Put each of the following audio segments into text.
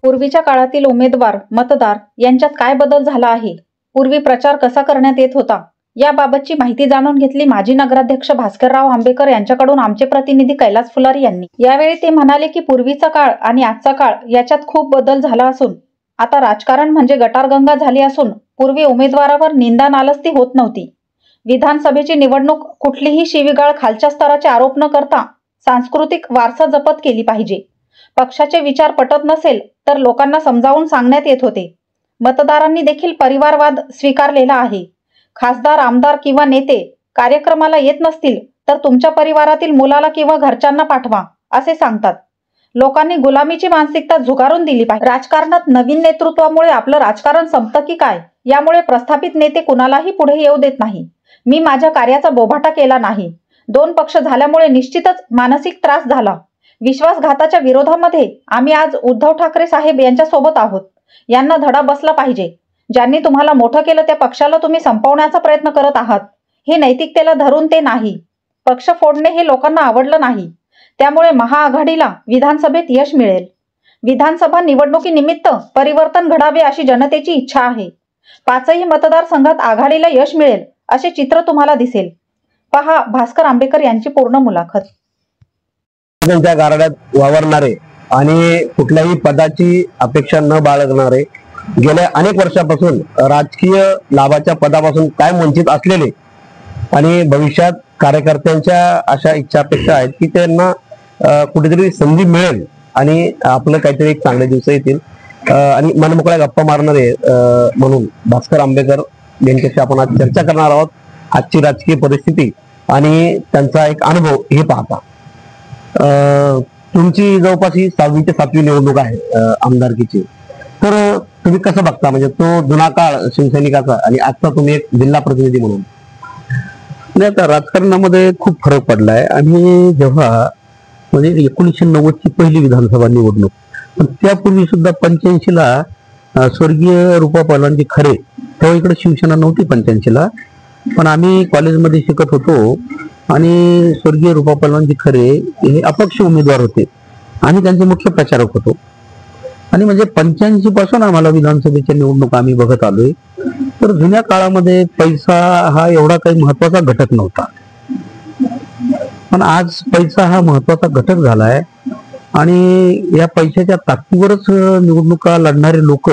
पूर्वीच्या काळातील उमेदवार मतदार यांच्यात काय बदल झाला आहे, पूर्वी प्रचार कसा करण्यात येत होता याबाबतची माहिती जाणून घेतली माजी नगराध्यक्ष भास्करराव आंबेकर यांच्याकडून आमचे प्रतिनिधी कैलास फुलारी यांनी। यावेळी ते म्हणाले की पूर्वीचा काळ आणि आजचा काळ याच्यात खूप बदल झाला असून आता राजकारण म्हणजे गटारगंगा झाली असून पूर्वी उमेदवारावर निंदा नालस्ती होत नव्हती। विधानसभेची निवडणूक कुठलीही शिवीगाळ खालच्या स्तराचे आरोप न करता सांस्कृतिक वारसा जपत केली पाहिजे। पक्षाचे विचार पटत नसेल तर लोकांना समजावून सांगण्यात येत होते। मतदारांनी देखील परिवारवाद स्वीकारलेला आहे। खासदार आमदार किंवा नेते कार्यक्रमाला येत नसतील तर तुमच्या परिवारातील मुलाला किंवा घरच्यांना पाठवा असे सांगतात। लोकांनी गुलामीची मानसिकता झुगारून दिली पाहिजे। राजकारणात नवीन नेतृत्वामुळे आपलं राजकारण संपतं की काय, यामुळे प्रस्थापित नेते कुणालाही पुढे येऊ देत नाही। मी माझ्या कार्याचा बोभाटा केला नाही। 2 पक्ष झाल्यामुळे निश्चितच मानसिक त्रास झाला। विश्वासघाताच्या विरोधामध्ये आम्ही आज उद्धव ठाकरे साहेब यांच्या सोबत आहोत। यांना धडा बसला पाहिजे। ज्यांनी तुम्हाला मोठं केलं त्या पक्षाला तुम्ही संपवण्याचा प्रयत्न करत आहात। हे नैतिकतेला धरून ते नाही। पक्ष फोडणे हे लोकांना आवडलं नाही। त्यामुळे महाआघाडीला विधानसभेत यश मिळेल। विधानसभा निवडणुकीनिमित्त परिवर्तन घडावे अशी जनतेची इच्छा आहे। 5ही मतदारसंघात आघाडीला यश मिळेल असे चित्र तुम्हाला दिसेल। पहा भास्कर आंबेकर यांची पूर्ण मुलाखत। त्यांच्या गारड्यात वावरणारे आणि कुठल्याही पदाची अपेक्षा न बाळगणारे, गेल्या अनेक वर्षापासून राजकीय लाभाच्या पदापासून कायम वंचित असलेले आणि भविष्यात कार्यकर्त्यांच्या अशा इच्छा अपेक्षा आहेत की त्यांना कुठेतरी संधी मिळेल आणि आपलं काहीतरी एक चांगले दिवस येतील आणि मनमोकळ्या गप्पा मारणारे म्हणून भास्कर आंबेकर यांच्याशी आपण आज चर्चा करणार आहोत। आजची राजकीय परिस्थिती आणि त्यांचा एक अनुभव हे पाहता। तुमची जवळपास ही 6वी ते 7वी निवडणूक आहे आमदारकीची, तर तुम्ही कसं बघता म्हणजे तो जुना काळ शिवसैनिकाचा आणि आजचा तुम्ही एक जिल्हा प्रतिनिधी म्हणून? नाही, आता राजकारणामध्ये खूप फरक पडलाय। आणि जेव्हा म्हणजे 1990ची पहिली विधानसभा निवडणूक, पण त्यापूर्वी सुद्धा 85ला स्वर्गीय रूपा पवालांची खरे, तेव्हा इकडे शिवसेना नव्हती 85ला, पण आम्ही कॉलेजमध्ये शिकत होतो आणि स्वर्गीय रूपा पवालांची खरे हे अपक्ष उमेदवार होते आणि त्यांचे मुख्य प्रचारक होतो। आणि म्हणजे 85 पासून आम्हाला विधानसभेच्या निवडणूक आम्ही बघत आलोय। तर जुन्या काळामध्ये पैसा हा एवढा काही महत्वाचा घटक नव्हता, पण आज पैसा हा महत्वाचा घटक झालाय आणि या पैशाच्या ताकदीवरच निवडणुका लढणारे लोक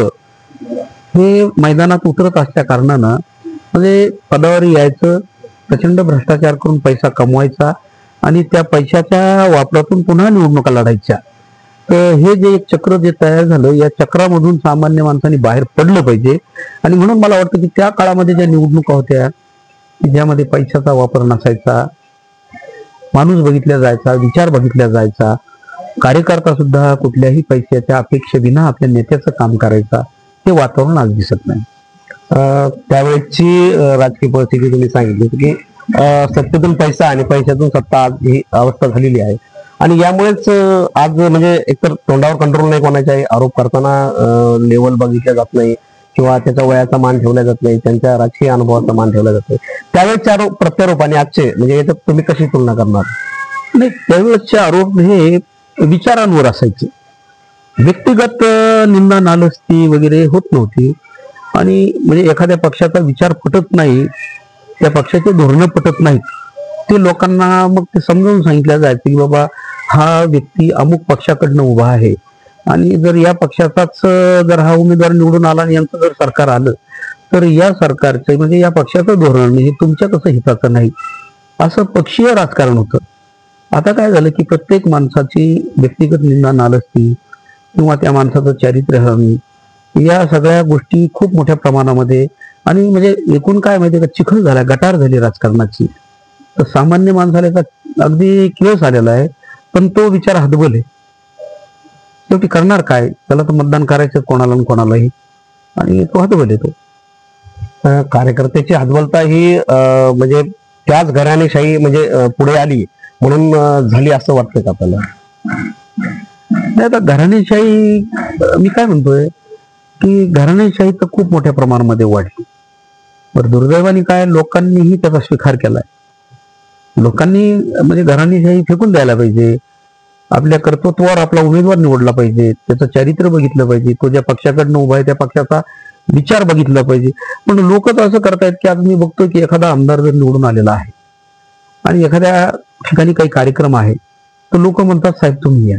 हे मैदानात उतरत असल्या कारणानं म्हणजे पदावर यायचं, प्रचंड भ्रष्टाचार करून पैसा कमवायचा आणि त्या पैशाच्या वापरातून पुन्हा निवडणुका लढायच्या। तर हे जे एक चक्र जे तयार झालं, या चक्रामधून सामान्य माणसांनी बाहेर पडलं पाहिजे। आणि म्हणून मला वाटतं की त्या काळामध्ये ज्या निवडणुका होत्या ज्यामध्ये पैशाचा वापर नसायचा, माणूस बघितला जायचा, विचार बघितला जायचा, कार्यकर्ता सुद्धा कुठल्याही पैशाच्या अपेक्षेविना आपल्या नेत्याचं काम करायचा, ते वातावरण आज दिसत नाही। त्यावेळेची राजकीय परिस्थिती तुम्ही सांगितली की सत्तेतून पैसा आणि पैशातून सत्ता आज ही अवस्था झालेली आहे आणि यामुळेच आज म्हणजे एकतर तोंडावर कंट्रोल नाही कोणाचाही, आरोप करताना लेवल बघितल्या जात नाही किंवा त्याच्या वयाचा मान ठेवला जात नाही, त्यांच्या राजकीय अनुभवाचा मान ठेवला जात नाही। त्यावेळेचे आरोप प्रत्यारोप आणि आजचे म्हणजे याच्यात तुम्ही कशी तुलना करणार? नाही, त्यावेळेसचे आरोप हे विचारांवर असायचे, व्यक्तिगत निंदा नालस्ती वगैरे होत नव्हती। आणि म्हणजे एखाद्या पक्षाचा विचार पटत नाही, त्या पक्षाचे धोरणं पटत नाहीत, ते लोकांना मग ते समजावून सांगितलं जायचं की बाबा हा व्यक्ती अमुक पक्षाकडनं उभा आहे आणि जर या पक्षाचाच जर हा उमेदवार निवडून आला आणि यांचं जर सरकार आलं तर या सरकारचं म्हणजे या पक्षाचं धोरण हे तुमच्या कसं हिताचं नाही, असं पक्षीय राजकारण होतं। आता काय झालं की प्रत्येक माणसाची व्यक्तिगत निंदा नालस्ती किंवा त्या माणसाचं चारित्र्यहमी या सगळ्या गोष्टी खूप मोठ्या प्रमाणामध्ये आणि म्हणजे एकूण काय माहिती का, चिखल झाला, गटार झाली राजकारणाची। तर सामान्य माणसाला अगदी किळस आलेला आहे, पण तो विचार हतबल आहे। शेवटी करणार काय, त्याला तर मतदान करायचं कोणाला कोणालाही, आणि तो हतबल आहे। तो कार्यकर्त्याची हतबलता ही म्हणजे त्याच घराणेशाही म्हणजे पुढे आली म्हणून झाली असं वाटतं का आपल्याला? नाही, आता घराणेशाही मी काय म्हणतोय की घराणेशाही तर खूप मोठ्या प्रमाणामध्ये वाढली, पण दुर्दैवाने काय लोकांनीही त्याचा स्वीकार केलाय। लोकांनी म्हणजे घराणेशाही फेकून द्यायला पाहिजे आपल्या कर्तृत्वावर आपला उमेदवार निवडला पाहिजे, त्याचं चारित्र्य बघितलं पाहिजे, तो ज्या पक्षाकडनं उभा आहे त्या पक्षाचा विचार बघितला पाहिजे. पण लोक तर असं करतायत की आज मी बघतो की एखादा आमदार जर निवडून आलेला आहे आणि एखाद्या ठिकाणी काही कार्यक्रम आहे तर लोक म्हणतात साहेब तुम्ही या.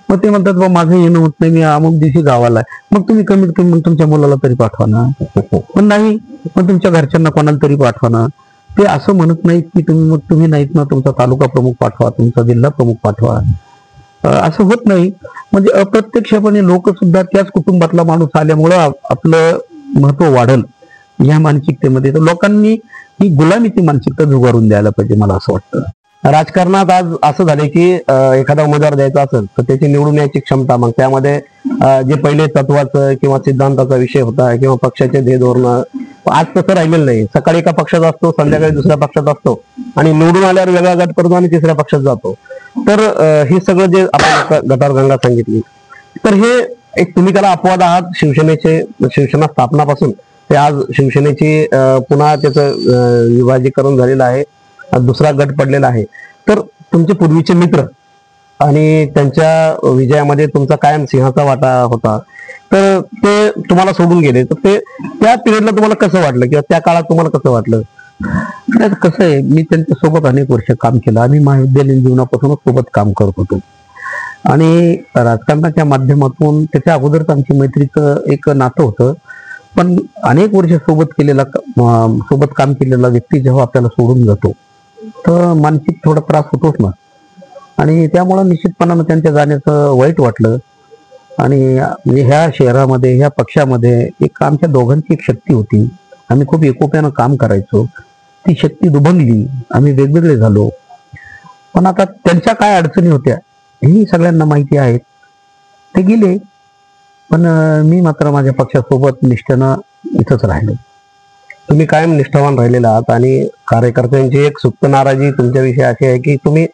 मग ते म्हणतात बा माझं येणं होत नाही, मी अमुक दिवशी गावाला आहे. मग तुम्ही कमीत कमी मग तुमच्या मुलाला तरी पाठवा ना. पण नाही, मग तुमच्या घरच्यांना कोणाला तरी पाठवा ना. ते असं म्हणत नाहीत की तुम्ही नाहीत ना तुमचा तालुका प्रमुख पाठवा, तुमचा जिल्हा प्रमुख पाठवा. असं होत नाही. म्हणजे अप्रत्यक्षपणे लोक सुद्धा त्याच कुटुंबातला माणूस आल्यामुळं आपलं महत्व वाढल या मानसिकतेमध्ये. तर लोकांनी ही गुलामीची मानसिकता जुगारून द्यायला पाहिजे मला असं वाटतं. राजकारणात आज असं झालंय की एखादा उमेदवार द्यायचा असेल तर त्याची निवडून यायची क्षमता, मग त्यामध्ये जे पहिले तत्वाचं किंवा सिद्धांताचा विषय होता किंवा पक्षाचे ध्येय धोरण, आज तसं राहिलेलं नाही. सकाळी एका पक्षात असतो, संध्याकाळी दुसऱ्या पक्षात असतो आणि निवडून आल्यावर वेगळा गट करतो आणि तिसऱ्या पक्षात जातो. तर हे सगळं जे आपण गटारगंगा सांगितली, तर हे एक तुम्ही त्याला अपवाद आहात. शिवसेना स्थापनापासून ते आज शिवसेनेची पुन्हा त्याचं विभाजीकरण झालेलं आहे, दुसरा गट पडलेला आहे. तर तुमचे पूर्वीचे मित्र आणि त्यांच्या विजयामध्ये तुमचा कायम सिंहाचा वाटा होता, तर ते तुम्हाला सोडून गेले. तर ते त्या पिरियडला तुम्हाला कसं वाटलं किंवा त्या काळात तुम्हाला कसं वाटलं? कसं आहे, मी त्यांच्या सोबत अनेक वर्ष काम केलं. आम्ही महाविद्यालयीन जीवनापासूनच सोबत काम करत होतो आणि राजकारणाच्या माध्यमातून त्याच्या अगोदरच आमची मैत्रीचं एक नातं होतं. पण अनेक वर्ष सोबत काम केलेला व्यक्ती जेव्हा आपल्याला सोडून जातो तर मानसिक थोडा त्रास होतोच ना. आणि त्यामुळं निश्चितपणानं त्यांच्या जाण्याचं वाईट वाटलं. आणि म्हणजे ह्या शहरामध्ये ह्या पक्षामध्ये एक आमच्या दोघांची एक शक्ती होती, आम्ही खूप एकोप्यानं काम करायचो. ती शक्ती दुभंगली, आम्ही वेगवेगळे झालो. पण आता त्यांच्या काय अडचणी होत्या ही सगळ्यांना माहिती आहेत. ते गेले, पण मी मात्र माझ्या पक्षासोबत निष्ठेनं इथंच राहिलो. तुम्ही कायम निष्ठावान राहिलेला आहात आणि कार्यकर्त्यांची एक सुप्त नाराजी तुमच्याविषयी अशी आहे की तुम्ही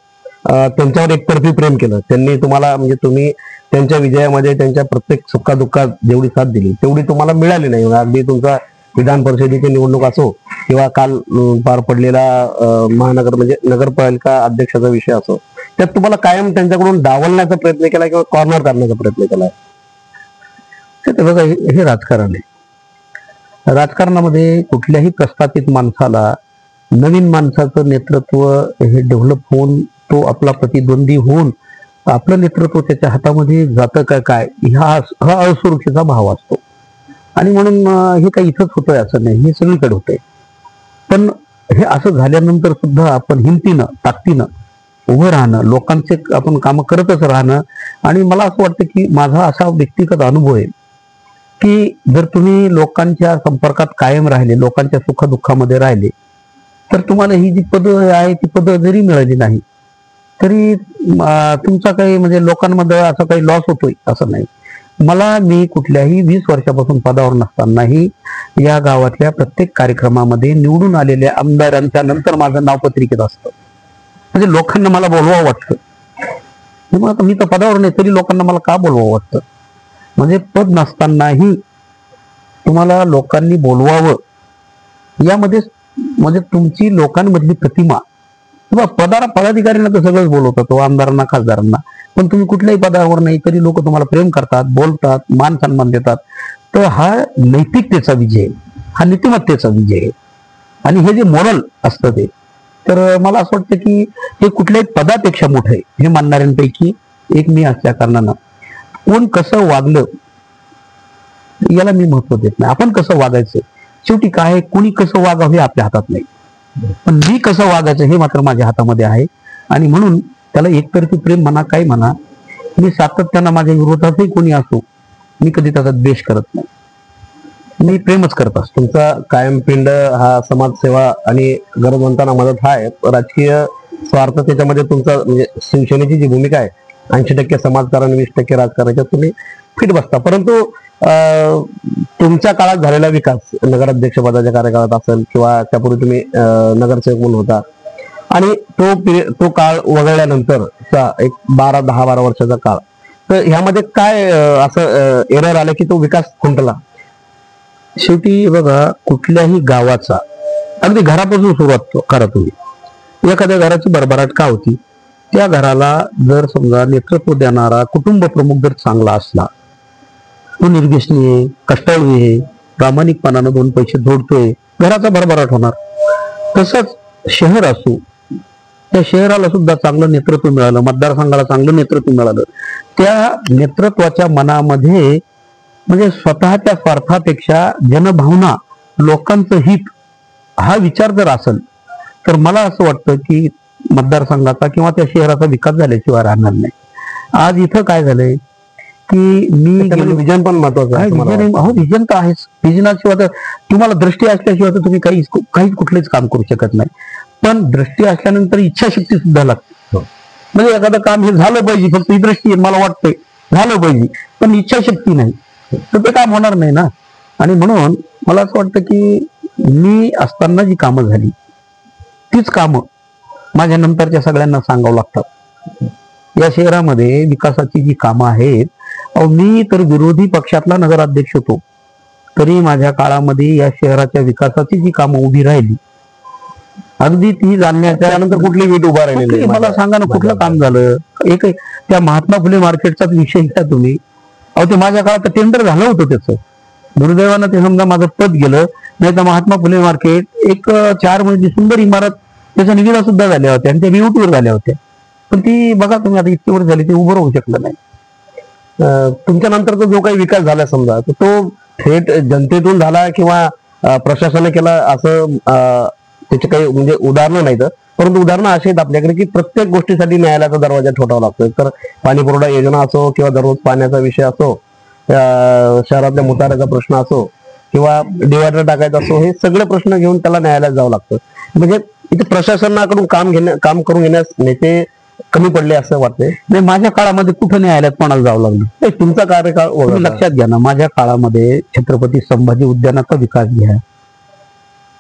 त्यांच्यावर एकतर्फी प्रेम केलं. त्यांनी तुम्हाला, म्हणजे तुम्ही त्यांच्या विजयामध्ये त्यांच्या प्रत्येक सुखादुःखात जेवढी साथ दिली तेवढी तुम्हाला मिळाली नाही. अगदी तुमचा विधान परिषदेची निवडणूक असो किंवा काल पार पडलेला म्हणजे नगरपालिका अध्यक्षाचा विषय असो, त्यात तुम्हाला कायम त्यांच्याकडून डावलण्याचा प्रयत्न केला किंवा कॉर्नर करण्याचा प्रयत्न केला. ते बघा, हे राजकारण आहे. राजकारणामध्ये कुठल्याही प्रस्थापित माणसाला नवीन माणसाचं नेतृत्व हे डेव्हलप होऊन तो आपला प्रतिद्वंदी होऊन आपलं नेतृत्व त्याच्या हातामध्ये जातं का काय हा असुरक्षेचा भाव असतो. आणि म्हणून हे काही इथंच होतंय असं नाही, हे सगळीकडे होतंय. पण हे असं झाल्यानंतर सुद्धा आपण हिमतीनं ताकदीनं उभं राहणं, लोकांचे आपण कामं करतच राहणं. आणि मला असं वाटतं की माझा असा व्यक्तिगत अनुभव आहे की जर तुम्ही लोकांच्या संपर्कात कायम राहिले, लोकांच्या सुखदुःखामध्ये राहिले, तर तुम्हाला ही जी पदं आहे ती पदं जरी मिळाली नाही तरी तुमचा काही म्हणजे लोकांमध्ये असा काही लॉस होतोय असं नाही. मी कुठल्याही 20 वर्षापासून पदावर नसतानाही या गावातल्या प्रत्येक कार्यक्रमामध्ये निवडून आलेल्या आमदारांच्या नंतर माझं नाव पत्रिकेत असतं. म्हणजे लोकांना मला बोलवावं वाटतं. मग आता मी तर पदावर नाही तरी लोकांना मला का बोलवावं वाटतं? म्हणजे पद नसतानाही तुम्हाला लोकांनी बोलवावं यामध्ये म्हणजे तुमची लोकांमधली प्रतिमा किंवा पदाधिकाऱ्यांना तर सगळंच बोलवतात, तो आमदारांना खासदारांना, पण तुम्ही कुठल्याही पदावर नाही तरी लोक तुम्हाला प्रेम करतात, बोलतात, मान सन्मान देतात. तर हा नैतिकतेचा विजय आहे, हा नीतिमत्तेचा विजय आहे. आणि हे जे मोरल असतं ते, तर मला असं वाटतं की हे कुठल्याही पदापेक्षा मोठं आहे. हे मानणाऱ्यांपैकी एक मी असल्या कारणानं कोण कसं वागलं याला मी महत्व देत नाही. आपण कसं वागायचं, शेवटी काय कोणी कसं वागावं हे आपल्या हातात नाही, पण मी कसं वागायचं हे मात्र माझ्या हातामध्ये आहे. आणि म्हणून त्याला एकतर्फी प्रेम म्हणा काय म्हणा, मी सातत्यानं माझ्या विरोधातही कोणी असो मी कधी त्याचा द्वेष करत नाही, मी प्रेमच करत असतो. तुमचा कायम पिंड हा समाजसेवा आणि गरजवंतांना मदत हा आहे. राजकीय स्वार्थ त्याच्यामध्ये तुमचा, म्हणजे शिवसेनेची जी भूमिका आहे 80% समाजकारण 20% राजकारणाच्या तुम्ही फिट बसता. परंतु तुमच्या काळात झालेला विकास, नगराध्यक्ष पदाच्या कार्यकाळात असेल किंवा त्यापूर्वी तुम्ही नगरसेवक म्हणून होता, आणि तो काळ वगळल्यानंतरचा एक 10-12 वर्षाचा काळ, तर ह्यामध्ये काय असं एरर आलं की तो विकास खुंटला? शेवटी बघा, कुठल्याही गावाचा अगदी घरापासून सुरुवात करा तुम्ही. एखाद्या घराची भरभराट का होती? त्या घराला जर समजा नेतृत्व देणारा कुटुंब प्रमुख जर चांगला असला, तो निर्व्यसनी आहे, कष्टाळू आहे, प्रामाणिकपणानं 2 पैसे जोडतोय, घराचा भरभराट होणार. तसंच शहर असो, त्या शहराला सुद्धा चांगलं नेतृत्व मिळालं, मतदारसंघाला चांगलं नेतृत्व मिळालं, त्या नेतृत्वाच्या मनामध्ये म्हणजे स्वतःच्या स्वार्थापेक्षा जनभावना, लोकांचं हित हा विचार जर असेल तर मला असं वाटतं की मतदारसंघाचा किंवा त्या शहराचा विकास झाल्याशिवाय राहणार नाही. आज इथं काय झालंय की विजन पण महत्वाचं आहे. विजन तर आहेच. विजनाशिवाय तर तुम्हाला दृष्टी असल्याशिवाय तर तुम्ही काहीच कुठलेच काम करू शकत नाही. पण दृष्टी असल्यानंतर इच्छाशक्ती सुद्धा लागते. म्हणजे एखादं काम हे झालं पाहिजे, फक्त ही दृष्टी आहे, मला वाटतंय झालं पाहिजे, पण इच्छाशक्ती नाही तर ते काम होणार नाही ना. आणि म्हणून मला असं वाटतं की मी असताना जी कामं झाली तीच कामं माझ्या नंतरच्या सगळ्यांना सांगावं लागतात. या शहरामध्ये विकासाची जी कामं आहेत, मी तर विरोधी पक्षातला नगराध्यक्ष होतो तरी माझ्या काळामध्ये या शहराच्या विकासाची जी कामं उभी राहिली, अगदी ती जाणण्याच्या नंतर कुठली वीट उभा राहिलेली मला सांगा ना, कुठलं काम झालं? एक त्या महात्मा फुले मार्केटचाच विषय घ्या तुम्ही. ते माझ्या काळात टेंडर झालं होतं त्याचं. दुर्दैवानं ते समजा माझं पद गेलं, नाही तर महात्मा फुले मार्केट एक 4 मजली सुंदर इमारत त्याच्या निविदा सुद्धा झाल्या होत्या आणि त्या रिव्ह्यूवर झाल्या होत्या. पण ती बघा तुम्ही आता इतकी वर्ष झाली, ते उभं राहू शकलं नाही. तुमच्या नंतरचा जो काही विकास झाला समजा, तर तो थेट जनतेतून झाला किंवा प्रशासनाने केला, असं त्याचे काही म्हणजे उदाहरणं नाहीत. परंतु उदाहरणं अशी आहेत आपल्याकडे की प्रत्येक गोष्टीसाठी न्यायालयाचा दरवाजा ठोठावा लागतो. तर पाणी पुरवठा योजना असो किंवा दररोज पाण्याचा विषय असो, शहरातल्या मुताऱ्याचा प्रश्न असो किंवा डिवायडर टाकायचा असो, हे सगळे प्रश्न घेऊन त्याला न्यायालयात जावं लागतं. म्हणजे इथे प्रशासनाकडून काम करून घेण्यास नेते कमी पडले असं वाटतंय. नाही, माझ्या काळामध्ये कुठं न्यायालयात कोणाला जावं लागलं? तुमचा कार्यकाळ लक्षात घ्या ना, माझ्या काळामध्ये छत्रपती संभाजी उद्यानाचा विकास घ्या,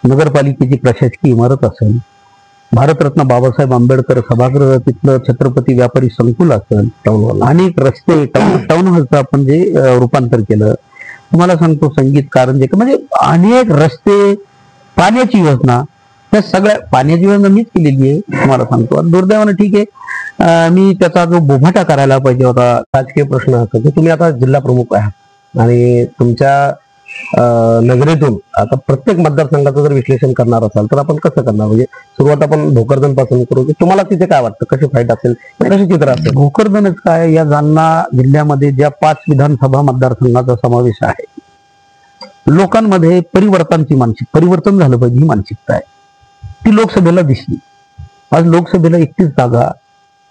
नगरपालिकेची प्रशासकीय इमारत असेल, भारतरत्न बाबासाहेब आंबेडकर सभागृह तिथलं छत्रपती व्यापारी संकुल असेल, अनेक रस्ते, टाउन हॉलचं आपण जे रूपांतर केलं, तुम्हाला सांगतो संगीत कारंजे, म्हणजे अनेक रस्ते, पाण्याची योजना, त्या सगळ्या पाण्याची योजना मीच केलेली आहे. तुम्हाला सांगतो दुर्दैवानं ठीक आहे, मी त्याचा जो बोभाटा करायला पाहिजे होता. राजकीय प्रश्न असतो की तुम्ही आता जिल्हा प्रमुख आहात आणि तुमच्या नगरीतून आता प्रत्येक मतदारसंघाचं जर विश्लेषण करणार असाल तर आपण कसं करणार? म्हणजे सुरुवात आपण भोकरदन पासून करू की तुम्हाला तिथे काय वाटतं, कशी फाईट असेल, कशी चित्र असेल? भोकरदनच काय, या जालना जिल्ह्यामध्ये ज्या 5 विधानसभा मतदारसंघाचा समावेश आहे, लोकांमध्ये परिवर्तन झालं पाहिजे ही मानसिकता आहे. ती लोकसभेला दिसली. आज लोकसभेला 31 जागा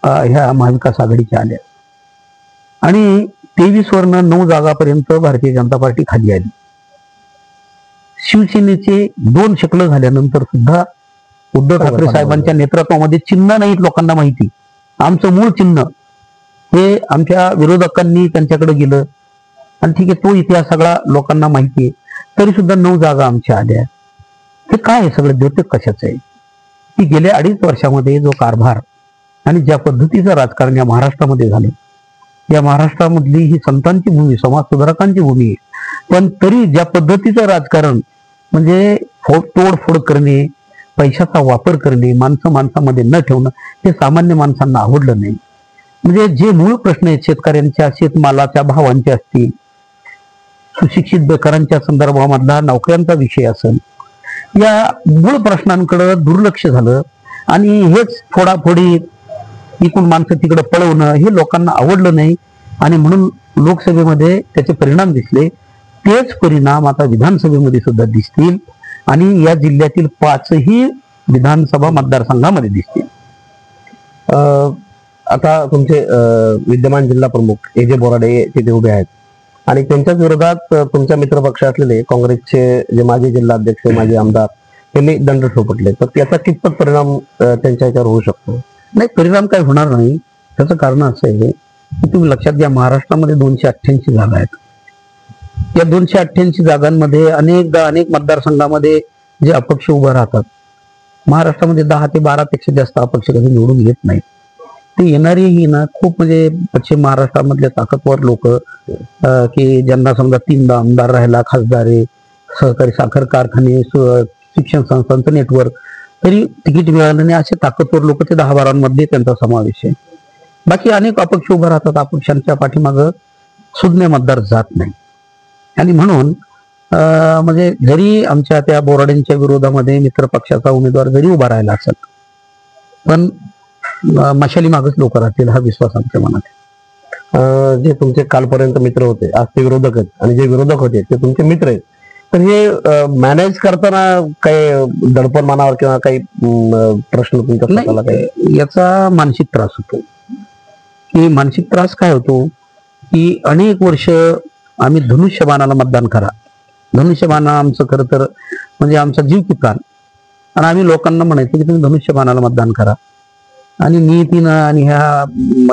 ह्या महाविकास आघाडीच्या आल्या आणि 23 वरनं 9 जागापर्यंत भारतीय जनता पार्टी खाली आली. शिवसेनेचे 2 शकलं झाल्यानंतर सुद्धा उद्धव ठाकरे साहेबांच्या नेतृत्वामध्ये चिन्ह नाहीत. लोकांना माहिती, आमचं मूळ चिन्ह हे आमच्या विरोधकांनी त्यांच्याकडे गेलं आणि ठीक आहे, तो इतिहास सगळा लोकांना माहिती आहे. तरी सुद्धा 9 जागा आमच्या आल्या. हे काय आहे सगळं द्योतक कशाचं आहे? की गेल्या 2.5 वर्षामध्ये जो कारभार आणि ज्या पद्धतीचं राजकारण या महाराष्ट्रामध्ये झालं, या महाराष्ट्रामधली ही संतांची भूमी, समाज सुधारकांची भूमी आहे, पण तरी ज्या पद्धतीचं राजकारण म्हणजे तोडफोड करणे, पैशाचा वापर करणे, माणसामध्ये न ठेवणं, हे सामान्य माणसांना आवडलं नाही. म्हणजे जे मूळ प्रश्न आहेत शेतकऱ्यांच्या, शेतमालाच्या भावांचे असतील, सुशिक्षित बेकारांच्या संदर्भामधला नोकऱ्यांचा विषय असेल, या मूळ प्रश्नांकडे दुर्लक्ष झालं आणि हेच फोडाफोडी, इकडून माणसं तिकडे पळवणं, हे लोकांना आवडलं नाही आणि म्हणून लोकसभेमध्ये त्याचे परिणाम दिसले. तेच परिणाम आता विधानसभेमध्ये सुद्धा दिसतील आणि या जिल्ह्यातील 5ही विधानसभा मतदारसंघामध्ये दिसतील. आता तुमचे विद्यमान जिल्हा प्रमुख ए.जे. बोराडे तिथे उभे आहेत आणि त्यांच्याच विरोधात तुमच्या मित्रपक्ष असलेले काँग्रेसचे जे माजी जिल्हाध्यक्ष, माजी आमदार यांनी दंड ठोपटले, तर त्याचा कितपत परिणाम त्यांच्या याच्यावर होऊ शकतो? नाही, परिणाम काय होणार नाही. त्याचं कारण असं आहे की तुम्ही लक्षात घ्या, महाराष्ट्रामध्ये 288 जागा आहेत. या 288 जागांमध्ये अनेक मतदारसंघामध्ये जे अपक्ष उभं राहतात, महाराष्ट्रामध्ये 10 ते 12 पेक्षा जास्त अपक्ष कधी निवडून येत नाहीत. ते येणारीही ना खूप म्हणजे पश्चिम महाराष्ट्रामधले ताकदवर लोक की ज्यांना समजा 3दा आमदार राहिला, खासदार आहे, सहकारी साखर कारखाने, शिक्षण संस्थांचं नेटवर्क, तरी तिकीट मिळालं नाही असे ताकदवर लोक ते 10-12 त्यांचा समावेश आहे. बाकी अनेक अपक्ष उभं राहतात, अपक्षांच्या पाठीमागं सुज्ञ मतदार जात नाही. आणि म्हणून म्हणजे जरी आमच्या त्या बोराडेंच्या विरोधामध्ये मित्र पक्षाचा उमेदवार जरी उभा राहिला असेल, पण मशाली मागच लोक राहतील हा विश्वास आमच्या मनात आहे. जे तुमचे कालपर्यंत मित्र होते, आज ते विरोधक आहेत, आणि जे विरोधक होते ते तुमचे मित्र आहेत, तर हे मॅनेज करताना काही दडपण मानावर किंवा काही प्रश्न तुमच्या स्वतःला काही याचा मानसिक त्रास होतो. की मानसिक त्रास काय होतो की अनेक वर्ष आम्ही धनुष्यबाणाला मतदान करा, धनुष्यबाण आमचं खरं तर म्हणजे आमचा जीव की प्राण, आणि आम्ही लोकांना म्हणायचं की तुम्ही धनुष्यबाणाला मतदान करा, आणि नियतीनं आणि ह्या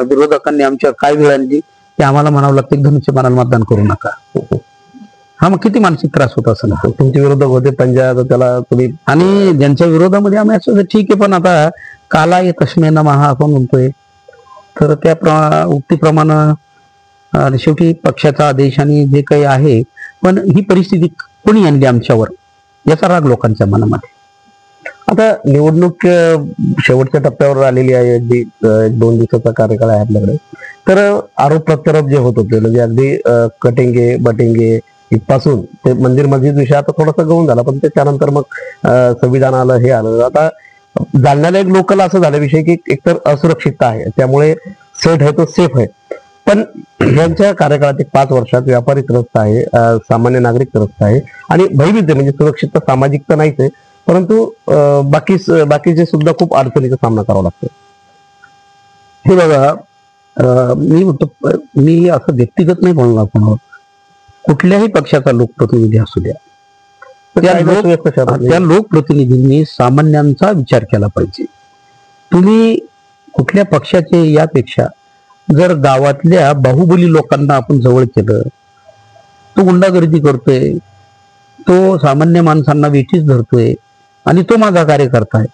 विरोधकांनी आमच्या काय वेळ आणली की आम्हाला म्हणावं लागतं की धनुष्यबाणाला मतदान करू नका. हा मग किती मानसिक त्रास होता असं. तुमचे विरोधक होते पंजाब, त्याला तुम्ही आणि ज्यांच्या विरोधामध्ये आम्ही असं ठीक आहे, पण आता काला ये तस्मै नमः आपण म्हणतोय, तर त्या उक्तीप्रमाणे शेवटी पक्षाचा आदेश आणि जे काही आहे, पण ही परिस्थिती कोणी आणली आमच्यावर याचा राग लोकांच्या मनामध्ये. आता निवडणूक शेवटच्या टप्प्यावर आलेली आहे, अगदी 2 दिवसाचा कार्यकाळ आहे आपल्याकडे, तर आरोप प्रत्यारोप जे होत होते म्हणजे अगदी कटेंगे बटेंगे इथपासून ते मंदिर मस्जिद विषय आता थोडासा गळून झाला, पण त्याच्यानंतर मग संविधान आलं, हे आलं. आता जालन्याला एक लोकल असं झालं विषय की एकतर असुरक्षितता आहे, त्यामुळे सेट आहे तो सेफ आहे, पण यांच्या कार्यकाळात 5 वर्षात व्यापारी त्रस्त आहे, सामान्य नागरिक त्रस्त आहे, आणि भयभीत आहे. म्हणजे सुरक्षितता सामाजिक तर नाहीच आहे, परंतु बाकीचे सुद्धा खूप अडचणीचा सामना करावा लागतो. हे बघा, मी म्हणतो, मी असं व्यक्तिगत नाही बोलणार कोणावर, कुठल्याही पक्षाचा लोकप्रतिनिधी असू द्या, त्या लोकप्रतिनिधींनी सामान्यांचा विचार केला पाहिजे. तुम्ही कुठल्या पक्षाचे यापेक्षा जर गावातल्या बाहुबली लोकांना आपण जवळ केलं, तो गुंडागर्दी करतोय, तो सामान्य माणसांना वेठीस धरतोय आणि तो माझा कार्यकर्ता आहे,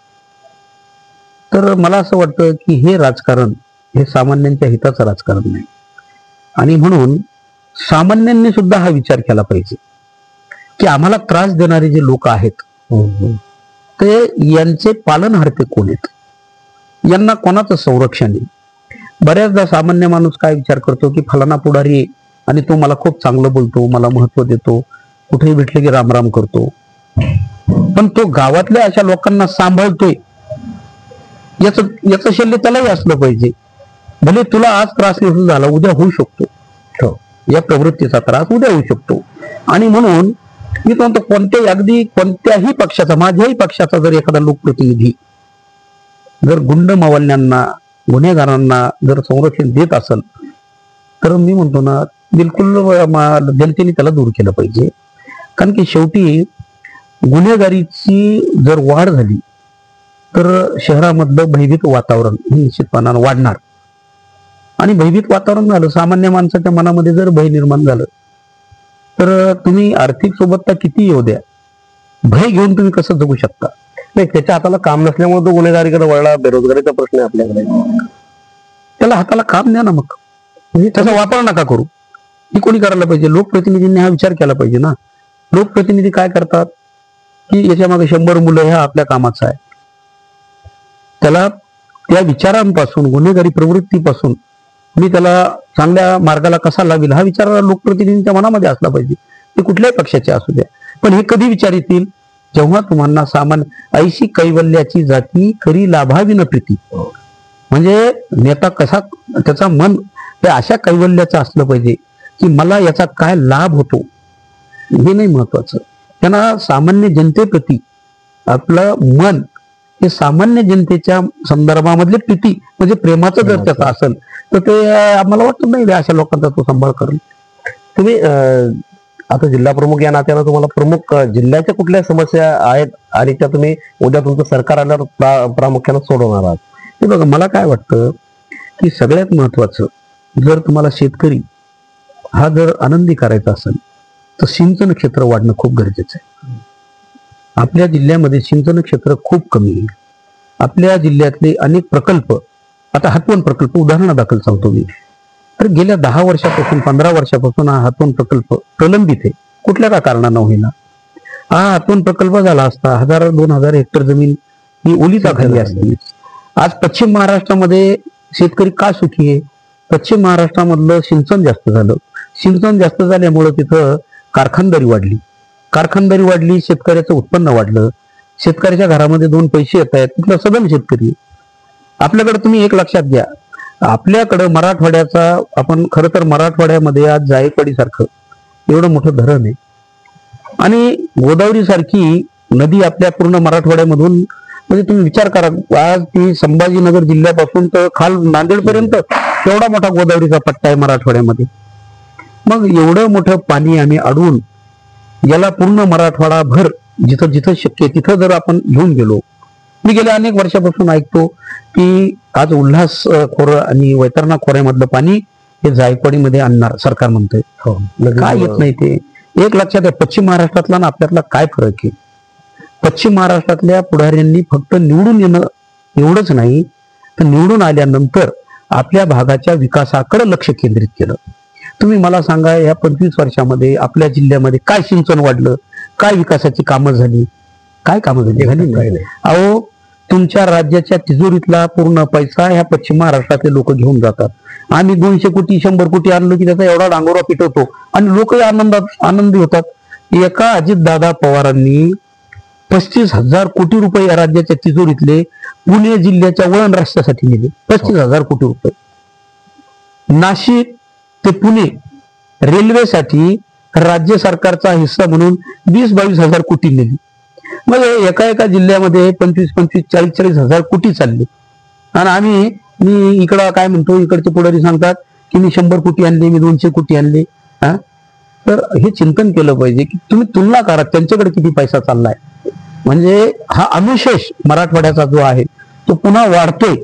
तर मला असं वाटतं की हे राजकारण हे सामान्यांच्या हिताचं राजकारण नाही. आणि म्हणून सामान्यांनी सुद्धा हा विचार केला पाहिजे की आम्हाला त्रास देणारे जे लोक आहेत ते यांचे पालनहर्ते कोण आहेत, यांना कोणाचं संरक्षण आहे. बऱ्याचदा सामान्य माणूस काय विचार करतो की फलाना पुढारी आहे आणि तो मला खूप चांगलं बोलतो, मला महत्व देतो, कुठेही भेटले की रामराम करतो, पण तो गावातल्या अशा लोकांना सांभाळतोय याचं शल्य त्यालाही असलं पाहिजे. भले तुला आज त्रास झाला, उद्या होऊ शकतो, या प्रवृत्तीचा त्रास उद्या होऊ शकतो. आणि म्हणून मी म्हणतो अगदी कोणत्याही पक्षाचा, माझ्याही पक्षाचा जर एखादा लोकप्रतिनिधी जर गुंड मावल्यांना, गुन्हेगारांना जर संरक्षण देत असेल, तर मी म्हणतो ना, बिलकुल जनतेने त्याला दूर केलं पाहिजे. कारण की शेवटी गुन्हेगारीची जर वाढ झाली तर शहरामधलं भयभीत वातावरण निश्चितपणानं वाढणार, आणि भयभीत वातावरण झालं, सामान्य माणसाच्या मनामध्ये जर भय निर्माण झालं, तर तुम्ही आर्थिक सोबतता किती येऊ द्या, भय घेऊन तुम्ही कसं जगू शकता. नाही, त्याच्या हाताला काम नसल्यामुळे तो गुन्हेगारीकडे वळला, बेरोजगारीचा प्रश्न आहे आपल्याकडे, त्याला हाताला काम द्या ना, मग त्याचा वापर नका करू. ही कोणी करायला पाहिजे? लोकप्रतिनिधींनी हा विचार केला पाहिजे ना. लोकप्रतिनिधी काय करतात की याच्या मागे 100 मुलं ह्या आपल्या कामाचं आहे, त्याला त्या विचारांपासून, गुन्हेगारी प्रवृत्तीपासून मी त्याला चांगल्या मार्गाला कसा लावेल हा विचार लोकप्रतिनिधींच्या मनामध्ये असला पाहिजे, ते कुठल्याही पक्षाचे असू द्या. पण हे कधी विचार येतील? जेव्हा तुम्हाला सामान्य ऐशी कैवल्याची जाती करी लाभावी न प्रीती, म्हणजे नेता कसा त्याचा मन हे अशा कैवल्याचं असलं पाहिजे की मला याचा काय लाभ होतो हे नाही महत्वाचं. त्यांना सामान्य जनतेप्रती आपलं मन हे सामान्य जनतेच्या संदर्भामधले प्रीती म्हणजे प्रेमाचं जर त्याचं असेल तर ते आम्हाला वाटत नाही अशा लोकांचा तो सांभाळ करेल. तुम्ही आता जिल्हा प्रमुख या नात्यानं तुम्हाला प्रमुख जिल्ह्याच्या कुठल्या समस्या आहेत आणि त्या तुम्ही उद्या तुमचं सरकार आल्यावर प्रामुख्यानं सोडवणार आहात? हे बघा, मला काय वाटतं की सगळ्यात महत्वाचं, जर तुम्हाला शेतकरी हा जर आनंदी करायचा असेल तर सिंचन क्षेत्र वाढणं खूप गरजेचं आहे. आपल्या जिल्ह्यामध्ये सिंचन क्षेत्र खूप कमी आहे. आपल्या जिल्ह्यातले अनेक प्रकल्प, आता हातवण प्रकल्प उदाहरणादाखल सांगतो मी, तर गेल्या 10 वर्षापासून 15 वर्षापासून हा हातवण प्रकल्प प्रलंबित आहे, कुठल्या का कारणानं होईना. हा हातवण प्रकल्प झाला असता 1000-2000 हेक्टर जमीन ही ओलिताखाली असते. आज पश्चिम महाराष्ट्रामध्ये शेतकरी का सुखी आहे? पश्चिम महाराष्ट्रामधलं सिंचन जास्त झालं. सिंचन जास्त झाल्यामुळं तिथं कारखानदारी वाढली, शेतकऱ्याचं उत्पन्न वाढलं, शेतकऱ्याच्या घरामध्ये 2 पैसे येत आहेत, तिथलं सदन शेतकरी. आपल्याकडे तुम्ही एक लक्षात घ्या, आपल्याकडं मराठवाड्याचा, आपण खरं तर मराठवाड्यामध्ये आज जायकवाडी सारखं एवढं मोठं धरण आहे आणि गोदावरी सारखी नदी आपल्या पूर्ण मराठवाड्यामधून, म्हणजे तुम्ही विचार करा, आज ती संभाजीनगर जिल्ह्यापासून तर खाल नांदेडपर्यंत एवढा मोठा गोदावरीचा पट्टा आहे मराठवाड्यामध्ये. मग एवढं मोठं पाणी आम्ही अडवून याला पूर्ण मराठवाडा भर जिथं जिथं शक्य आहे तिथं जर आपण घेऊन गेलो. मी गेल्या अनेक वर्षापासून ऐकतो की आज उल्हास खोर आणि वैतरणा खोऱ्यामधलं पाणी हे जायकवाडीमध्ये आणणार सरकार म्हणतंय. काय येत नाही ते एक लक्षात आहे. पश्चिम महाराष्ट्रातला ना आपल्यातला काय फरक आहे? पश्चिम महाराष्ट्रातल्या पुढाऱ्यांनी फक्त निवडून येणं एवढंच नाही, तर निवडून आल्यानंतर आपल्या भागाच्या विकासाकडे लक्ष केंद्रित केलं. तुम्ही मला सांगा, या 25 वर्षामध्ये आपल्या जिल्ह्यामध्ये काय सिंचन वाढलं, काय विकासाची कामं झाली, काय कामं झाली नाही. अहो, तुमच्या राज्याच्या तिजोरीतला पूर्ण पैसा ह्या पश्चिम महाराष्ट्रातले लोक घेऊन जातात. आम्ही 200 कोटी 100 कोटी आणलं की त्याचा एवढा डांगोरा पिटवतो आणि लोकही आनंदी होतात. एका अजितदादा पवारांनी 35,000 कोटी रुपये या राज्याच्या तिजोरीतले पुणे जिल्ह्याच्या वळण रस्त्यासाठी नेले. 35,000 कोटी रुपये. नाशिक ते पुणे रेल्वेसाठी राज्य सरकारचा हिस्सा म्हणून 20-22 कोटी नेली. मग एका जिल्ह्यामध्ये 25-25, 40-40 कोटी चालले आणि मी इकडं काय म्हणतो, इकडचे पुढारी सांगतात की मी 100 कोटी आणले, मी 200 कोटी आणले. तर हे चिंतन केलं पाहिजे की तुम्ही तुलना करा त्यांच्याकडे किती पैसा चाललाय. म्हणजे हा अनुशेष मराठवाड्याचा जो आहे तो पुन्हा वाढतोय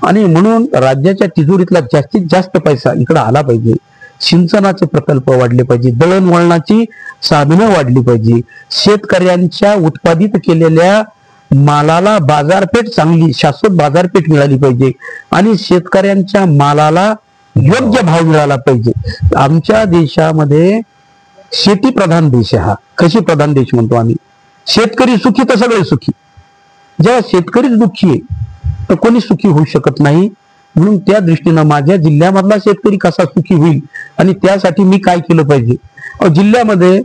आणि म्हणून राज्याच्या तिजोरीतला जास्तीत जास्त पैसा इकडे आला पाहिजे. सिंचनाचे प्रकल्प वाढले पाहिजे, दळणवळणाची साधनं वाढली पाहिजे, शेतकऱ्यांच्या उत्पादित केलेल्या मालाला बाजारपेठ चांगली शाश्वत बाजारपेठ मिळाली पाहिजे आणि शेतकऱ्यांच्या मालाला योग्य भाव मिळाला पाहिजे. आमच्या देशामध्ये शेती प्रधान देश आहे. हा कृषी प्रधान देश म्हणतो आम्ही. शेतकरी सुखी तर सगळे सुखी. जेव्हा शेतकरीच दुःखी आहे तर कोणी सुखी होऊ शकत नाही. म्हणून त्या दृष्टीनं माझ्या जिल्ह्यामधला शेतकरी कसा सुखी होईल आणि त्यासाठी मी काय केलं पाहिजे. जिल्ह्यामध्ये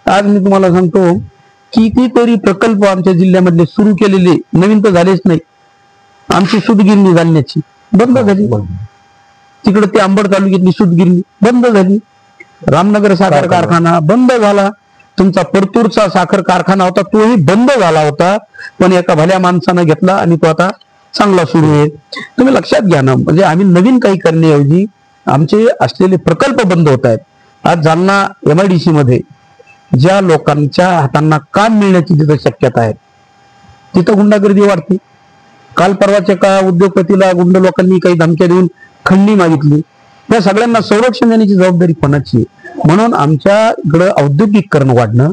आज मी तुम्हाला सांगतो कितीतरी प्रकल्प आमच्या जिल्ह्यामधले सुरू केलेले, नवीन तर झालेच नाही. आमची सूतगिरणी जालन्याची बंद झाली, तिकडे ते अंबड तालुक्यातली सूतगिरणी बंद झाली, रामनगर साखर कारखाना बंद झाला, तुमचा परतूरचा साखर कारखाना होता तोही बंद झाला होता, पण एका भल्या माणसानं घेतला आणि तो आता चांगला सुरू आहे. तुम्ही लक्षात घ्या ना, म्हणजे आम्ही नवीन काही करण्याऐवजी आमचे असलेले प्रकल्प बंद होत आहेत. आज जालना MIDC मध्ये ज्या लोकांच्या हातांना काम मिळण्याची जिथं शक्यता आहे तिथं गुंडागर्दी वाढते. काल परवाच्या का उद्योगपतीला गुंड लोकांनी काही धमक्या देऊन खंडणी मागितली. या सगळ्यांना संरक्षण देण्याची जबाबदारी कोणाची आहे? म्हणून आमच्या इकडं औद्योगिकरण वाढणं,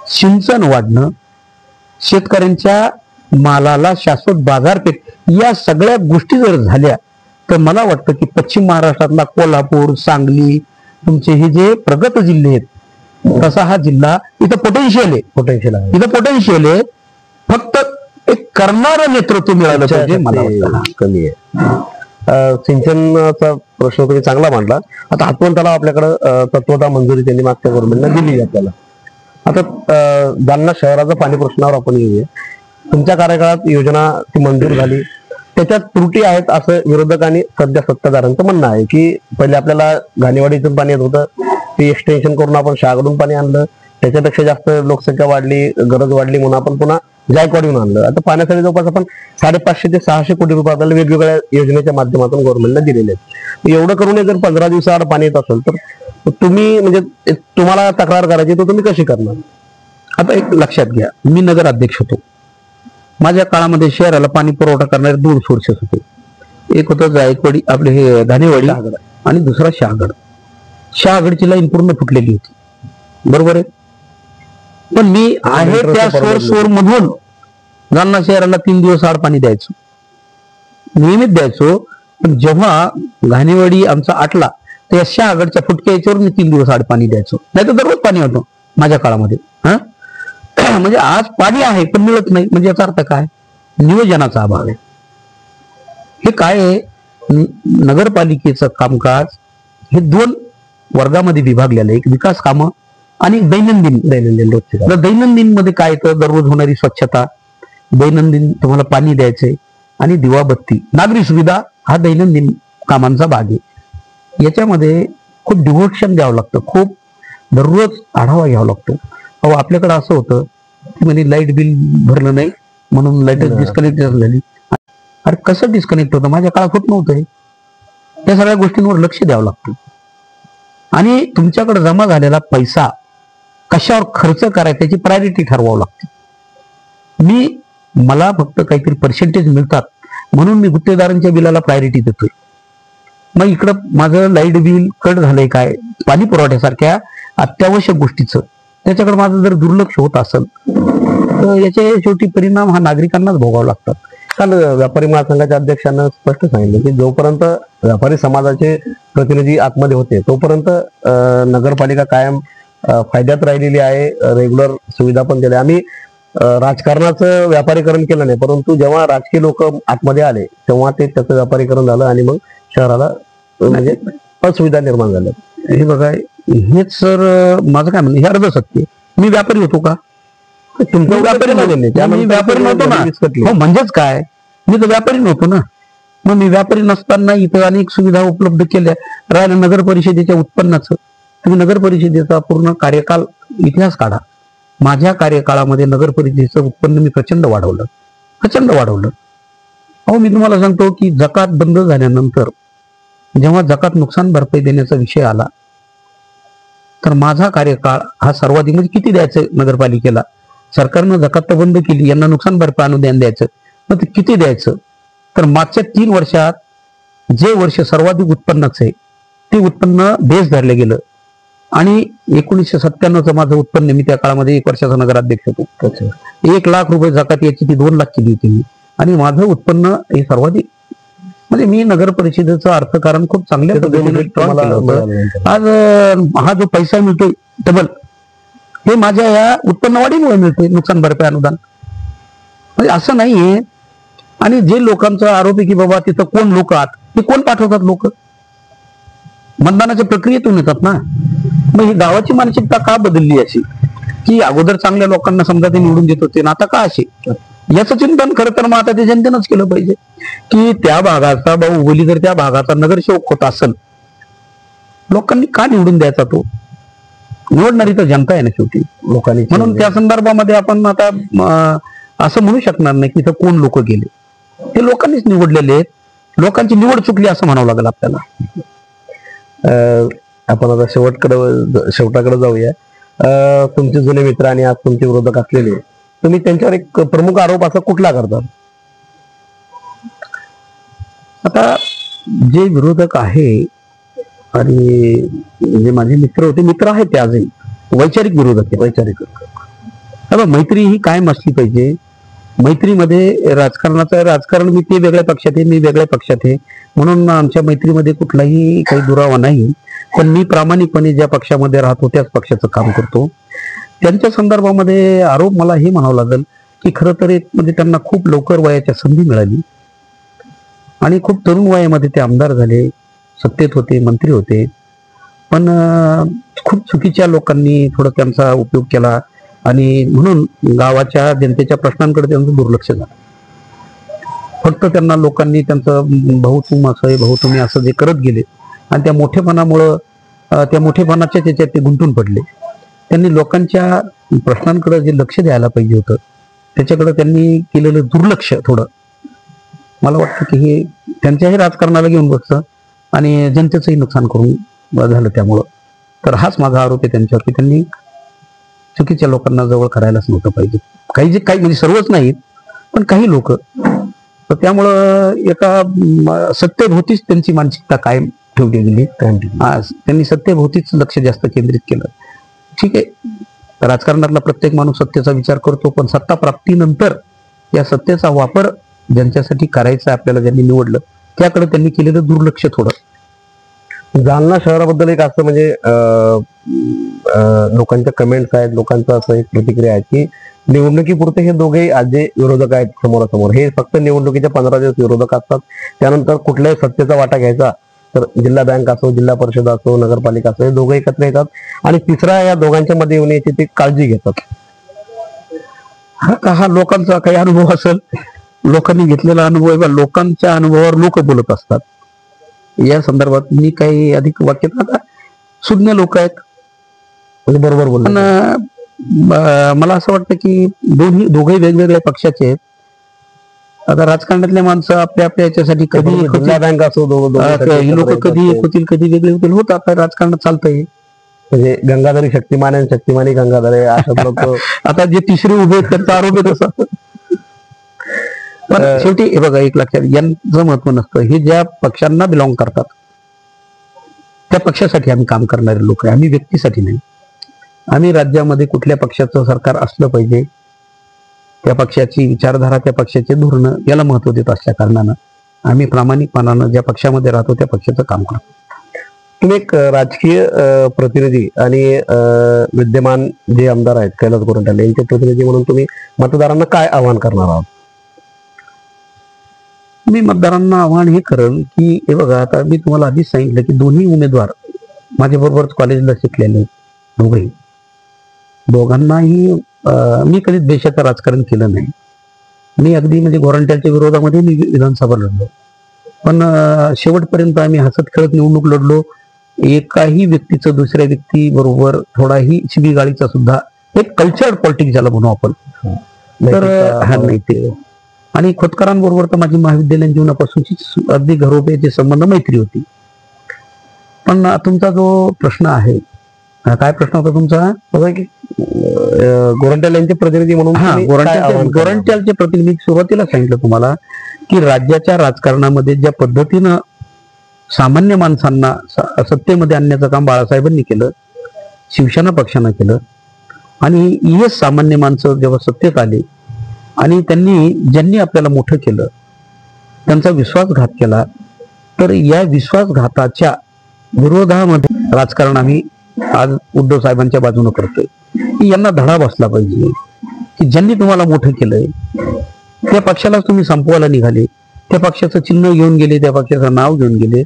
सिंचन वाढणं, शेतकऱ्यांच्या मालाला शाश्वत बाजारपेठ, या सगळ्या गोष्टी जर झाल्या तर मला वाटतं की पश्चिम महाराष्ट्रातला कोल्हापूर, सांगली, तुमचे हे जे प्रगत जिल्हे आहेत तसा हा जिल्हा इथं पोटेन्शियल आहे. इथं पोटेन्शियल आहे. फक्त एक करणारं नेतृत्व मिळालं पाहिजे. मला वाटतं कमी आहे. सिंचनाचा प्रश्न तुम्ही चांगला मांडला. आता हातवण तलाव आपल्याकडं तत्वता मंजुरी त्यांनी मागच्या गव्हर्नमेंटला दिली आपल्याला. आता जालना शहराचा पाणी प्रश्नावर आपण येऊया. तुमच्या कार्यकाळात योजना ती मंजूर झाली, त्याच्यात त्रुटी आहेत असं विरोधकांनी सध्या सत्ताधाऱ्यांचं म्हणणं आहे की पहिले आपल्याला घाणेवाडीतून पाणी येत होतं, ते एक्सटेन्शन करून आपण शहागडून पाणी आणलं, त्याच्यापेक्षा जास्त लोकसंख्या वाढली, गरज वाढली म्हणून आपण पुन्हा जायकवाडीहून आणलं. आता पाण्यासाठी जवळपास आपण 550 ते 600 कोटी रुपये आपल्याला वेगवेगळ्या योजनेच्या माध्यमातून गव्हर्नमेंटला दिलेले आहेत. एवढं करून जर 15 दिवसाआड पाणी येत असेल तर तुम्ही म्हणजे तुम्हाला तक्रार करायची तर तुम्ही कशी करणार? आता एक लक्षात घ्या, मी नगर अध्यक्ष होतो. माझ्या काळामध्ये शहराला पाणी पुरवठा करणारे 2 सोर्सेस होते. एक होतं जायकवाडी, आपले हे घाणेवाडी, आणि दुसरा शहागड. शहागडची लाईन पूर्ण फुटलेली होती, बरोबर आहे. पण मी आहे त्या सोर्सवर मधून जालना शहराला 3 दिवस आड पाणी द्यायचो, नियमित द्यायचो. पण जेव्हा घाणेवाडी आमचा आटला तर या शहागडच्या फुटक्या याच्यावर मी 3 दिवस आड पाणी द्यायचो, नाही तर दररोज पाणी होतं माझ्या काळामध्ये. म्हणजे आज पाणी आहे पण मिळत नाही, म्हणजे याचा अर्थ काय? नियोजनाचा अभाव आहे. हे काय आहे, नगरपालिकेचं कामकाज हे 2 वर्गामध्ये विभागलेलं आहे. एक विकास कामं आणि दैनंदिन रोजचे. दैनंदिन मध्ये काय तर दररोज होणारी स्वच्छता, दैनंदिन तुम्हाला पाणी द्यायचंय आणि दिवाबत्ती, नागरी सुविधा हा दैनंदिन कामांचा भाग आहे. याच्यामध्ये खूप डिव्होशन द्यावं लागतं, खूप दररोज आढावा घ्यावा लागतो. अहो आपल्याकडे असं होतं की म्हणजे लाईट बिल भरलं नाही म्हणून लाईट डिस्कनेक्ट झाली. अरे कसं डिस्कनेक्ट होतं, माझ्या काळात होत नव्हतं. या सगळ्या गोष्टींवर लक्ष द्यावं लागतं आणि तुमच्याकडे जमा झालेला पैसा कशावर खर्च करायचा त्याची प्रायोरिटी ठरवावं लागते. मला फक्त काहीतरी पर्सेंटेज मिळतात म्हणून मी गुत्तेदारांच्या बिलाला प्रायोरिटी देतोय. मग इकडं माझं लाईट बिल कट झालंय काय, पाणी पुरवठ्यासारख्या अत्यावश्यक गोष्टीचं त्याच्याकडे माझं जर दुर्लक्ष होत असेल तर याचे शेवटी परिणाम हा नागरिकांनाच भोगावा लागतात. काल व्यापारी महासंघाच्या अध्यक्षांना स्पष्ट सांगितलं की जोपर्यंत व्यापारी समाजाचे प्रतिनिधी आतमध्ये होते तोपर्यंत नगरपालिका कायम फायद्यात राहिलेली आहे. रेग्युलर सुविधा पण दिल्या. आम्ही राजकारणाचं व्यापारीकरण केलं नाही, परंतु जेव्हा राजकीय लोक आतमध्ये आले तेव्हा ते त्याचं व्यापारीकरण झालं आणि मग शहराला म्हणजे असुविधा निर्माण झाल्या. हे बघा, हेच सर माझं काय म्हणणं, हे अर्ध सत्य. मी व्यापारी होतो का? तुमचं व्यापारी मी व्यापारी नव्हतो ना. हो म्हणजेच काय, मी तर व्यापारी नव्हतो ना. मग मी व्यापारी नसताना इथं अनेक सुविधा उपलब्ध केल्या. राहिलं नगर परिषदेच्या उत्पन्नाचं, तुम्ही नगर परिषदेचा पूर्ण कार्यकाल इतिहास काढा. माझ्या कार्यकाळामध्ये नगर परिषदेचं उत्पन्न मी प्रचंड वाढवलं. अहो मी तुम्हाला सांगतो की जकात बंद झाल्यानंतर जेव्हा जकात नुकसान भरपाई देण्याचा विषय आला तर माझा कार्यकाळ हा सर्वाधिक, म्हणजे किती द्यायचं नगरपालिकेला, सरकारनं जकात तर बंद केली, यांना नुकसान भरपाई अनुदान द्यायचं, मग ते किती द्यायचं. तर मागच्या 3 वर्षात जे वर्ष सर्वाधिक उत्पन्नाचं आहे ते उत्पन्न बेस धरलं गेलं आणि 1997चं माझं उत्पन्न, मी त्या काळामध्ये 1 वर्षाचा नगराध्यक्ष होतो, 1 लाख रुपये जकात याची ती 2 लाख केली होती मी, आणि माझं उत्पन्न हे सर्वाधिक, म्हणजे मी नगर परिषदेचं अर्थकारण खूप चांगल्या पद्धतीने केलं होतं. आज हा जो पैसा मिळतोय डबल, हे माझ्या या उत्पन्न वाढीमुळे मिळतोय, नुकसान भरपाई अनुदान. म्हणजे असं नाहीये. आणि जे लोकांचा आरोप आहे की बाबा तिथं कोण लोक आहात, ते कोण पाठवतात लोक, मतदानाच्या प्रक्रियेतून येतात ना. मग ही गावाची मानसिकता का बदलली अशी की अगोदर चांगल्या लोकांना समजा ते निवडून देत होते ना, आता का असे, याचं चिंतन खरं तर मग आता ते जनतेनंच केलं पाहिजे की त्या भागाचा बाहुबली जर त्या भागाचा नगरसेवक होत असेल, लोकांनी का निवडून द्यायचा तो, निवडणारी तर जनता आहे ना शेवटी लोकांनी. म्हणून त्या संदर्भामध्ये आपण आता असं म्हणू शकणार नाही की इथं कोण लोक गेले, ते लोकांनीच निवडलेले आहेत, लोकांची निवड चुकली असं म्हणावं लागेल आपल्याला. आपण आता शेवटाकडे जाऊया. तुमचे जुने मित्र आणि आज तुमचे विरोधक असलेले, तुम्ही त्यांच्यावर एक प्रमुख आरोप असा कुठला करतात? आता जे विरोधक आहे आणि जे माझे मित्र होते, मित्र आहेत ते आजही, वैचारिक विरोधक आहे. वैचारिक मैत्री ही कायम असली पाहिजे. मैत्रीमध्ये राजकारण मी ते वेगळ्या पक्षात आहे, मी वेगळ्या पक्षात आहे, म्हणून आमच्या मैत्रीमध्ये कुठलाही काही दुरावा नाही. पण मी प्रामाणिकपणे ज्या पक्षामध्ये राहतो त्याच पक्षाचं काम करतो. त्यांच्या संदर्भामध्ये आरोप मला हे म्हणावं लागेल की खरं तर म्हणजे त्यांना खूप लवकर वयाच्या संधी मिळाली आणि खूप तरुण वयामध्ये ते आमदार झाले, सत्तेत होते, मंत्री होते, पण खूप चुकीच्या लोकांनी थोडं त्यांचा उपयोग केला आणि म्हणून गावाच्या जनतेच्या प्रश्नांकडे त्यांचं दुर्लक्ष झालं. फक्त त्यांना लोकांनी त्यांचं भाऊ तुम्ही असं जे करत गेले आणि त्या मोठेपणामुळं, त्या मोठेपणाच्या त्याच्यात ते गुंतून पडले. त्यांनी लोकांच्या प्रश्नांकडे जे लक्ष द्यायला पाहिजे होतं त्याच्याकडे त्यांनी केलेलं दुर्लक्ष थोडं मला वाटतं की हे त्यांच्याही राजकारणाला घेऊन बसतं आणि जनतेचंही नुकसान करून झालं त्यामुळं. तर हाच माझा आरोप आहे त्यांच्यावर की त्यांनी चुकीच्या लोकांना जवळ करायलाच नव्हतं पाहिजे. काही म्हणजे सर्वच नाहीत पण काही लोक. तर त्यामुळं एका सत्तेभोवतीच त्यांची मानसिकता कायम ठेवली गेली. त्यांनी सत्तेभोवतीच लक्ष जास्त केंद्रित केलं. ठीक आहे, राजकारणातला प्रत्येक माणूस सत्तेचा विचार करतो, पण सत्ता प्राप्तीनंतर या सत्तेचा वापर ज्यांच्यासाठी करायचा आपल्याला ज्यांनी निवडलं त्याकडे त्यांनी केलेलं दुर्लक्ष थोडं जालना शहराबद्दल एक असं म्हणजे लोकांच्या कमेंट्स आहेत, लोकांचं असं एक प्रतिक्रिया आहे की निवडणुकीपुरते हे दोघे आज जे विरोधक आहेत समोरासमोर, हे फक्त निवडणुकीच्या 15 दिवस विरोधक असतात. त्यानंतर कुठल्याही सत्तेचा वाटा घ्यायचा तर जिल्हा बँक असो, जिल्हा परिषद असो, नगरपालिका असो, हे दोघे एकत्र येतात आणि तिसरा या दोघांच्या मध्ये येऊन याची ते काळजी घेतात. हा लोकांचा काही अनुभव असेल, लोकांनी घेतलेला अनुभव आहे, लोकांच्या अनुभवावर लोक बोलत असतात. या संदर्भात मी काही अधिक वाक्य सुज्ञ लोक आहेत म्हणजे बरोबर बोलतो. पण मला असं वाटतं की दोघे वेगवेगळ्या पक्षाचे आहेत. आता राजकारणातले माणसं आपल्या आपल्या याच्यासाठी कधी जिल्हा बँक असो, ही लोक कधी एक होतील, कधी वेगळे होतील, होत आता राजकारणात चालतंय. म्हणजे गंगाधरी शक्तिमान आणि शक्तिमानी गंगाधर अशा लोक आता जे तिसरे उभे आहेत त्यांचा आरोप आहे तसा. पण शेवटी हे बघा, एक लक्षात यांचं महत्व नसतं. हे ज्या पक्षांना बिलॉंग करतात त्या पक्षासाठी आम्ही काम करणारे लोक आहे, आम्ही व्यक्तीसाठी नाही. आम्ही राज्यामध्ये कुठल्या पक्षाचं सरकार असलं पाहिजे, त्या पक्षाची विचारधारा, त्या पक्षाचे धोरणं याला महत्व देत असल्या कारणानं आम्ही प्रामाणिकपणानं ज्या पक्षामध्ये राहतो त्या पक्षाचं काम करतो. तुम्ही एक राजकीय प्रतिनिधी आणि विद्यमान जे आमदार आहेत कैलास गोरंट्याल यांचे प्रतिनिधी म्हणून तुम्ही मतदारांना काय आवाहन करणार आहात? मी मतदारांना आव्हान हे करेल की हे बघा, आता मी तुम्हाला आधीच सांगितलं की दोन्ही उमेदवार माझ्याबरोबरच कॉलेजला शिकलेले दोघे. दोघांनाही मी कधीच देशाचं राजकारण केलं नाही. मी अगदी म्हणजे गोरंट्यालच्या विरोधामध्ये मी विधानसभा लढलो, पण शेवटपर्यंत आम्ही हसत खेळत निवडणूक लढलो. एकाही व्यक्तीचं दुसऱ्या व्यक्ती बरोबर थोडाही शिवीगाळीचा सुद्धा एक कल्चर्ड पॉलिटिक्स ज्याला म्हणू आपण, तर हा नैतिक. आणि खोतकरांबरोबर तर माझी महाविद्यालयीन जीवनापासूनची अगदी घरोब्याचे संबंध, मैत्री होती. पण तुमचा जो प्रश्न आहे, काय प्रश्न होता तुमचा? गोरंट्याल यांचे प्रतिनिधी म्हणून गोरंट्यालचे प्रतिनिधी सुरुवातीला सांगितलं तुम्हाला की राज्याच्या राजकारणामध्ये ज्या पद्धतीनं सामान्य माणसांना सत्तेमध्ये आणण्याचं काम बाळासाहेबांनी केलं, शिवसेना पक्षानं केलं, आणि हेच सामान्य माणसं जेव्हा सत्तेत आले आणि ज्यांनी आपल्याला मोठं केलं त्यांचा विश्वासघात केला, तर या विश्वासघाताच्या विरोधामध्ये राजकारण आम्ही आज उद्धव साहेबांच्या बाजूने करतोय. की यांना धडा बसला पाहिजे की ज्यांनी तुम्हाला मोठं केलंय त्या पक्षालाच तुम्ही संपवायला निघाले, त्या पक्षाचं चिन्ह घेऊन गेले, त्या पक्षाचं नाव घेऊन गेले,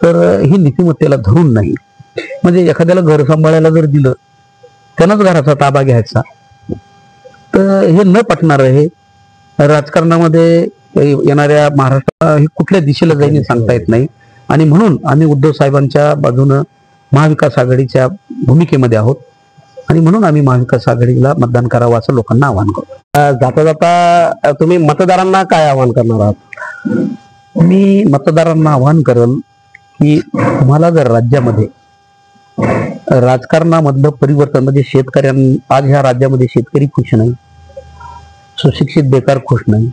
तर ही नीतिमत्तेला धरून नाही. म्हणजे एखाद्याला घर सांभाळायला जर दिलं, त्यानंच घराचा ताबा घ्यायचा, तर हे न पटणार आहे. राजकारणामध्ये येणाऱ्या महाराष्ट्र हे कुठल्या दिशेला जाईल सांगता येत नाही. आणि म्हणून आम्ही उद्धव साहेबांच्या बाजूनं महाविकास आघाडीच्या भूमिकेमध्ये आहोत आणि म्हणून आम्ही महाविकास आघाडीला मतदान करावं असं लोकांना आवाहन करतो. जाता जाता तुम्ही मतदारांना काय आवाहन करणार आहात? मी मतदारांना आवाहन करेल की तुम्हाला जर राज्यामध्ये राजकारणामधलं परिवर्तन, म्हणजे शेतकऱ्यांना, आज ह्या राज्यामध्ये शेतकरी खुश नाही, सुशिक्षित बेकार खुश नाही,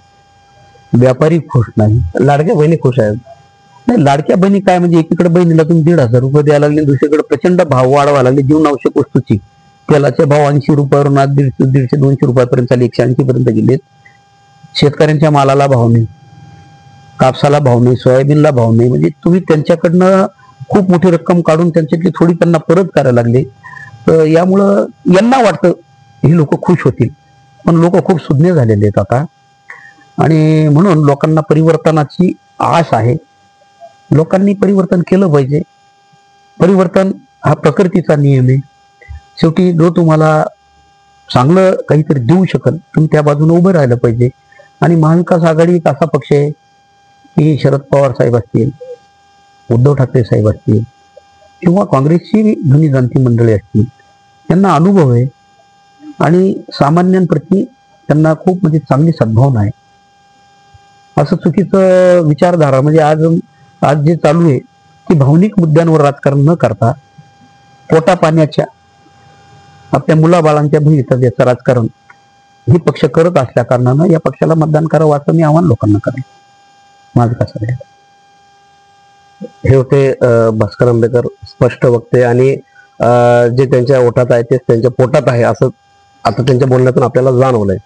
व्यापारी खुश नाही, लाडक्या बहिणी खुश आहेत. नाही, लाडक्या बहिणी काय म्हणजे एकीकडे बहिणीला तुम्ही 1,500 रुपये द्यायला लागले, दुसरीकडे प्रचंड भाव वाढवायला लागले जीवनावश्यक वस्तूची. तेलाचे भाव 80 रुपयावरून आज 150-200 रुपयापर्यंत चालले, 180 पर्यंत गेलेत. शेतकऱ्यांच्या मालाला भाव नाही, कापसाला भाव नाही, सोयाबीनला भाव नाही. म्हणजे तुम्ही त्यांच्याकडनं खूप मोठी रक्कम काढून त्यांच्यातली थोडी त्यांना परत करायला लागले. तर यामुळं यांना वाटतं ही लोक खुश होतील, पण लोक खूप सुज्ञ झालेले आहेत आता. आणि म्हणून लोकांना परिवर्तनाची आश आहे. लोकांनी परिवर्तन केलं पाहिजे. परिवर्तन हा प्रकृतीचा नियम आहे. शेवटी जो तुम्हाला चांगलं काहीतरी देऊ शकेल तुम्ही त्या बाजूने उभं राहिलं पाहिजे. आणि महाविकास आघाडी एक असा पक्ष आहे की शरद पवार साहेब असतील, उद्धव ठाकरे साहेब असतील किंवा काँग्रेसची जुनी जाणती मंडळी असतील, त्यांना अनुभव आहे आणि सामान्यांप्रती त्यांना खूप म्हणजे चांगली सद्भावना आहे. असं चुकीचं विचारधारा म्हणजे आज जे चालू आहे की भावनिक मुद्द्यांवर राजकारण न करता पोटा पाण्याच्या, आपल्या मुलाबाळांच्या भवितव्याचं राजकारण हे पक्ष करत असल्या कारणानं या पक्षाला मतदान करावं असं मी आव्हान लोकांना करेन. माझं कसं आहे. हे होते भास्कर आंबेकर, स्पष्ट वक्ते आणि जे त्यांच्या ओठात आहे तेच त्यांच्या पोटात आहे असं आता त्यांच्या बोलण्यातून आपल्याला जाणवलंय.